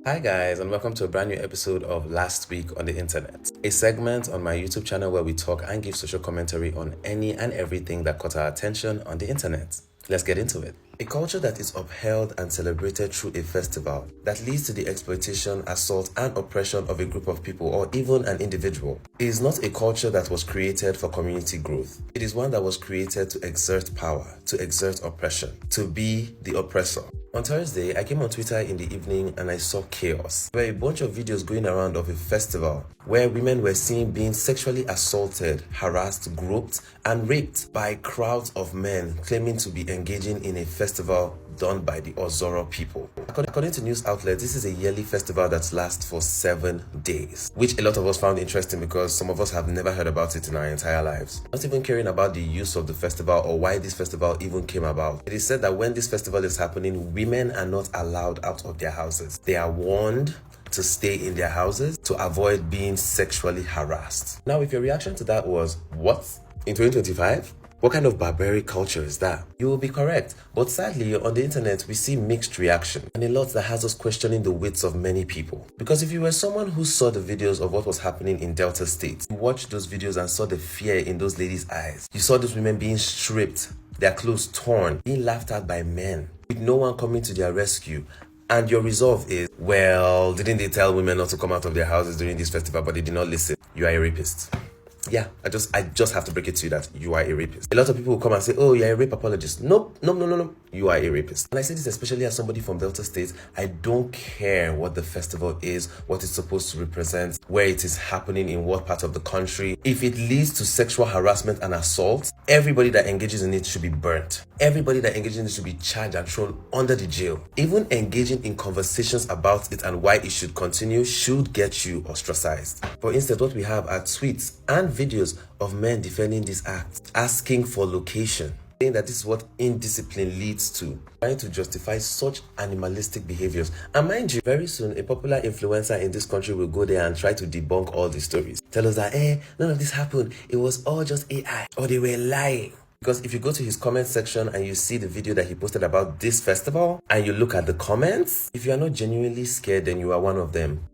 Hi guys, and welcome to a brand new episode of Last Week on the Internet, a segment on my YouTube channel where we talk and give social commentary on any and everything that caught our attention on the internet. Let's get into it. A culture that is upheld and celebrated through a festival that leads to the exploitation, assault, and oppression of a group of people or even an individual is not a culture that was created for community growth. It is one that was created to exert power, to exert oppression, to be the oppressor. On Thursday, I came on Twitter in the evening and I saw chaos. There were a bunch of videos going around of a festival where women were seen being sexually assaulted, harassed, groped, and raped by crowds of men claiming to be engaging in a festival done by the Ozoro people. According to news outlets, this is a yearly festival that lasts for 7 days, which a lot of us found interesting because some of us have never heard about it in our entire lives. Not even caring about the use of the festival or why this festival even came about. It is said that when this festival is happening, women are not allowed out of their houses. They are warned to stay in their houses to avoid being sexually harassed. Now, if your reaction to that was, what? In 2025? What kind of barbaric culture is that? You will be correct, but sadly on the internet we see mixed reaction and a lot that has us questioning the wits of many people. Because if you were someone who saw the videos of what was happening in Delta State, you watched those videos and saw the fear in those ladies' eyes. You saw those women being stripped, their clothes torn, being laughed at by men, with no one coming to their rescue. And your resolve is, well, didn't they tell women not to come out of their houses during this festival, but they did not listen? You are a rapist. Yeah, I just have to break it to you that you are a rapist. A lot of people will come and say, oh, you're a rape apologist. Nope. You are a rapist. And I say this especially as somebody from Delta State. I don't care what the festival is, what it's supposed to represent, where it is happening, in what part of the country. If it leads to sexual harassment and assault, everybody that engages in it should be burnt. Everybody that engages in it should be charged and thrown under the jail. Even engaging in conversations about it and why it should continue should get you ostracized. For instance, what we have are tweets and videos of men defending this act, asking for location, saying that this is what indiscipline leads to, trying to justify such animalistic behaviors. And mind you, very soon a popular influencer in this country will go there and try to debunk all these stories. Tell us that, none of this happened, it was all just AI, or they were lying. Because if you go to his comment section and you see the video that he posted about this festival, and you look at the comments, if you are not genuinely scared, then you are one of them.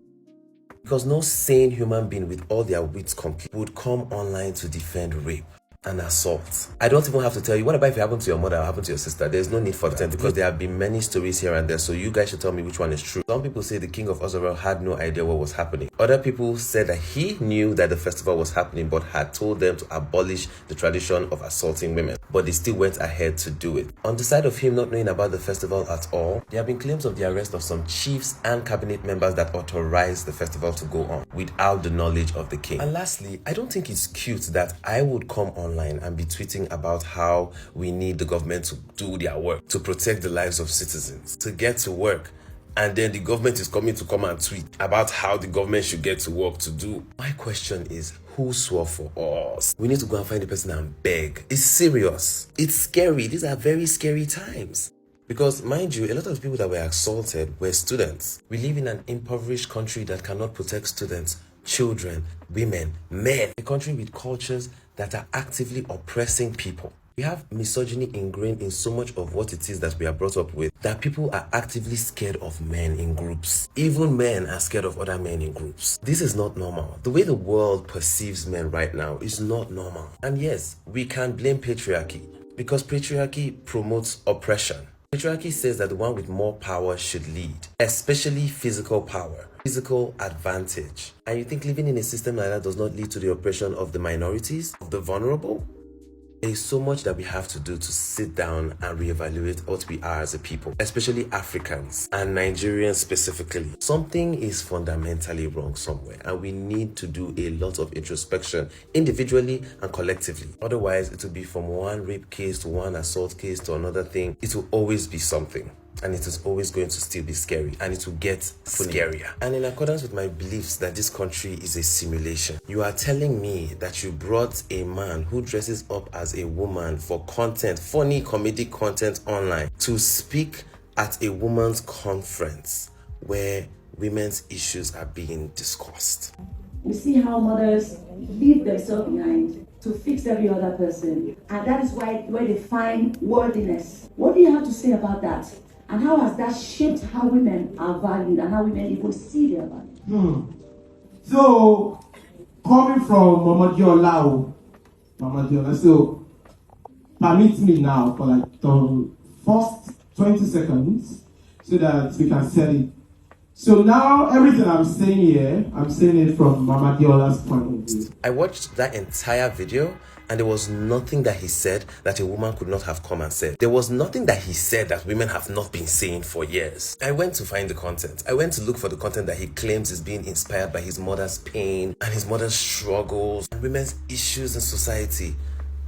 Because no sane human being with all their wits complete would come online to defend rape and assault. I don't even have to tell you, what about if it happened to your mother or happened to your sister? There's no need for that because there have been many stories here and there, so you guys should tell me which one is true. Some people say the king of Ozoro had no idea what was happening. Other people said that he knew that the festival was happening but had told them to abolish the tradition of assaulting women, but they still went ahead to do it. On the side of him not knowing about the festival at all, there have been claims of the arrest of some chiefs and cabinet members that authorized the festival to go on without the knowledge of the king. And lastly, I don't think it's cute that I would come online and be tweeting about how we need the government to do their work, to protect the lives of citizens, to get to work, and then the government is coming to come and tweet about how the government should get to work to do. My question is, who swore for us? We need to go and find the person and beg. It's serious. It's scary. These are very scary times. Because, mind you, a lot of the people that were assaulted were students. We live in an impoverished country that cannot protect students, children, women, men. A country with cultures that are actively oppressing people. We have misogyny ingrained in so much of what it is that we are brought up with that people are actively scared of men in groups. Even men are scared of other men in groups. This is not normal. The way the world perceives men right now is not normal. And yes, we can blame patriarchy because patriarchy promotes oppression. Patriarchy says that the one with more power should lead, especially physical power, physical advantage. And you think living in a system like that does not lead to the oppression of the minorities, of the vulnerable? There is so much that we have to do to sit down and reevaluate what we are as a people, especially Africans and Nigerians specifically. Something is fundamentally wrong somewhere, and we need to do a lot of introspection individually and collectively. Otherwise, it will be from one rape case to one assault case to another thing. It will always be something. And it is always going to still be scary, and it will get scarier. And in accordance with my beliefs that this country is a simulation, you are telling me that you brought a man who dresses up as a woman for content, funny comedic content online, to speak at a woman's conference where women's issues are being discussed. We see how mothers leave themselves behind to fix every other person, and that is where they find worthiness. What do you have to say about that? And how has that shaped how women are valued and how women even see their value? So, coming from Mama Diola, so permit me now for like the first 20 seconds so that we can set it. So now everything I'm saying here, I'm saying it from Mama Diola's point of view. I watched that entire video and there was nothing that he said that a woman could not have come and said. There was nothing that he said that women have not been saying for years. I went to find the content. I went to look for the content that he claims is being inspired by his mother's pain and his mother's struggles and women's issues in society.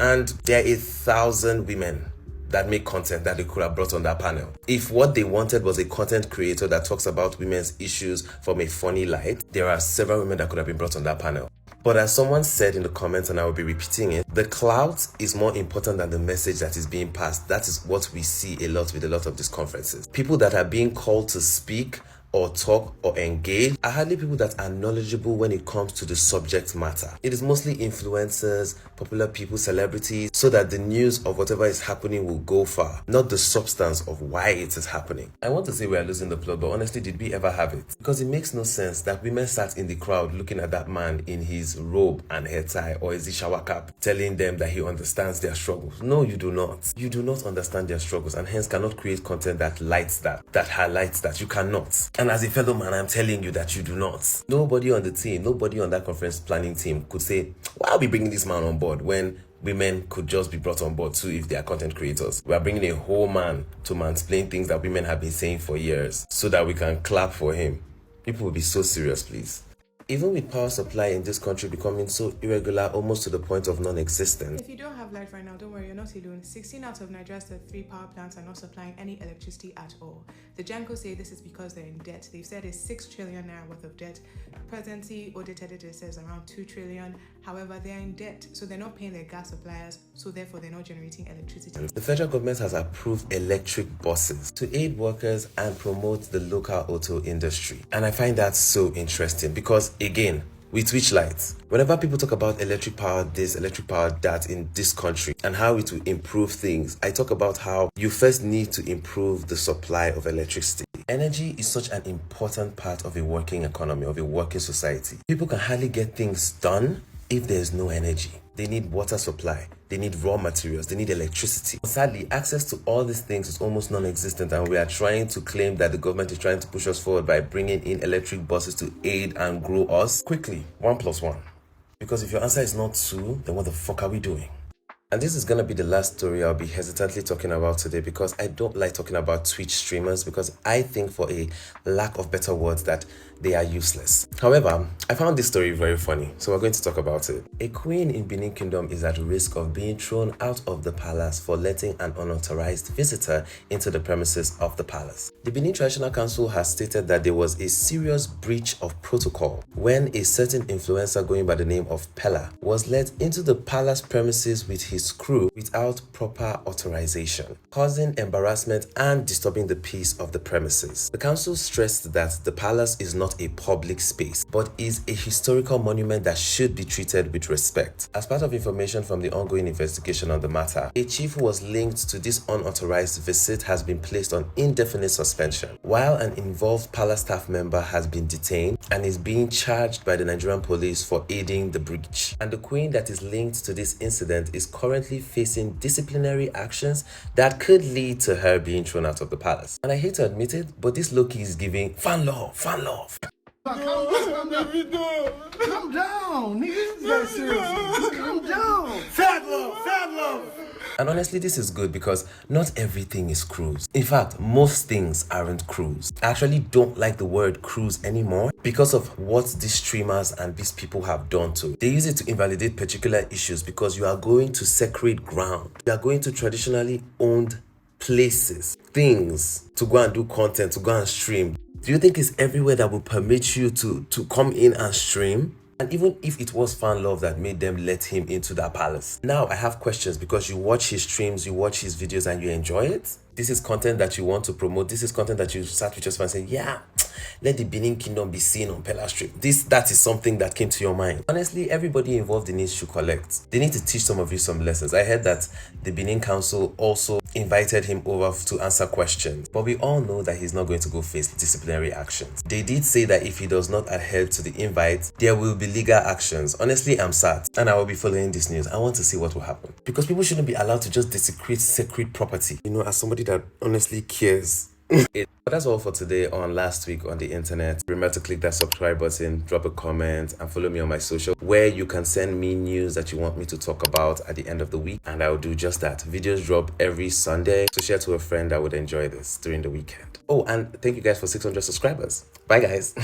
And there are 1,000 women that make content that they could have brought on that panel. If what they wanted was a content creator that talks about women's issues from a funny light, there are several women that could have been brought on that panel. But as someone said in the comments, and I will be repeating it, the clout is more important than the message that is being passed. That is what we see a lot with a lot of these conferences. People that are being called to speak or talk or engage are hardly people that are knowledgeable when it comes to the subject matter. It is mostly influencers, popular people, celebrities, so that the news of whatever is happening will go far, not the substance of why it is happening. I want to say we are losing the plot, but honestly, did we ever have it? Because it makes no sense that women sat in the crowd looking at that man in his robe and hair tie or his shower cap, telling them that he understands their struggles. No, you do not. You do not understand their struggles and hence cannot create content that lights that highlights that. You cannot. And as a fellow man, I'm telling you that you do not. Nobody on the team, nobody on that conference planning team could say, why are we bringing this man on board when women could just be brought on board too if they are content creators? We are bringing a whole man to mansplain things that women have been saying for years so that we can clap for him. People will be so serious, please. Even with power supply in this country becoming so irregular almost to the point of non-existence. If you don't have light right now, don't worry, you're not alone. 16 out of Nigeria's 3 power plants are not supplying any electricity at all. The Genco say this is because they're in debt. They've said it's 6 trillion naira worth of debt. Presently, audited it says around 2 trillion. However, they're in debt, so they're not paying their gas suppliers, so therefore they're not generating electricity. The federal government has approved electric buses to aid workers and promote the local auto industry. And I find that so interesting because, again, with which lights? Whenever people talk about electric power this, electric power that in this country and how it will improve things, I talk about how you first need to improve the supply of electricity. Energy is such an important part of a working economy, of a working society. People can hardly get things done if there's no energy. They need water supply, they need raw materials, they need electricity. Sadly, access to all these things is almost non-existent, and we are trying to claim that the government is trying to push us forward by bringing in electric buses to aid and grow us quickly. 1 + 1. Because if your answer is not 2, then what the fuck are we doing? And this is going to be the last story I'll be hesitantly talking about today because I don't like talking about Twitch streamers because I think, for a lack of better words, that they are useless. However, I found this story very funny, so we're going to talk about it. A queen in Benin Kingdom is at risk of being thrown out of the palace for letting an unauthorized visitor into the premises of the palace. The Benin Traditional Council has stated that there was a serious breach of protocol when a certain influencer going by the name of Pella was let into the palace premises with his crew without proper authorization, causing embarrassment and disturbing the peace of the premises. The council stressed that the palace is not a public space, but is a historical monument that should be treated with respect. As part of information from the ongoing investigation on the matter, a chief who was linked to this unauthorized visit has been placed on indefinite suspension, while an involved palace staff member has been detained and is being charged by the Nigerian police for aiding the breach. And the queen that is linked to this incident is currently facing disciplinary actions that could lead to her being thrown out of the palace. And I hate to admit it, but this low-key is giving fan love, fan love. Calm down, nigga. Calm down. Fat love. And honestly, this is good because not everything is cruise. In fact, most things aren't cruise. I actually don't like the word cruise anymore because of what these streamers and these people have done to it. They use it to invalidate particular issues because you are going to sacred ground. You are going to traditionally owned places, things to go and do content, to go and stream. Do you think it's everywhere that will permit you to come in and stream? And even if it was fan love that made them let him into that palace. Now I have questions because you watch his streams, you watch his videos and you enjoy it. This is content that you want to promote. This is content that you sat with your friends and say, yeah, let the Benin Kingdom be seen on Pella Street. That is something that came to your mind. Honestly, everybody involved in it should collect. They need to teach some of you some lessons. I heard that the Benin Council also invited him over to answer questions, but we all know that he's not going to go face disciplinary actions. They did say that if he does not adhere to the invite, there will be legal actions. Honestly, I'm sad, and I will be following this news. I want to see what will happen, because people shouldn't be allowed to just desecrate sacred property. You know, as somebody that honestly cares. But that's all for today on Last Week on the Internet. Remember to click that subscribe button, drop a comment, and follow me on my social, where you can send me news that you want me to talk about at the end of the week, and I will do just that. Videos drop every Sunday, so share to a friend that would enjoy this during the weekend. Oh, and thank you guys for 600 subscribers. Bye guys.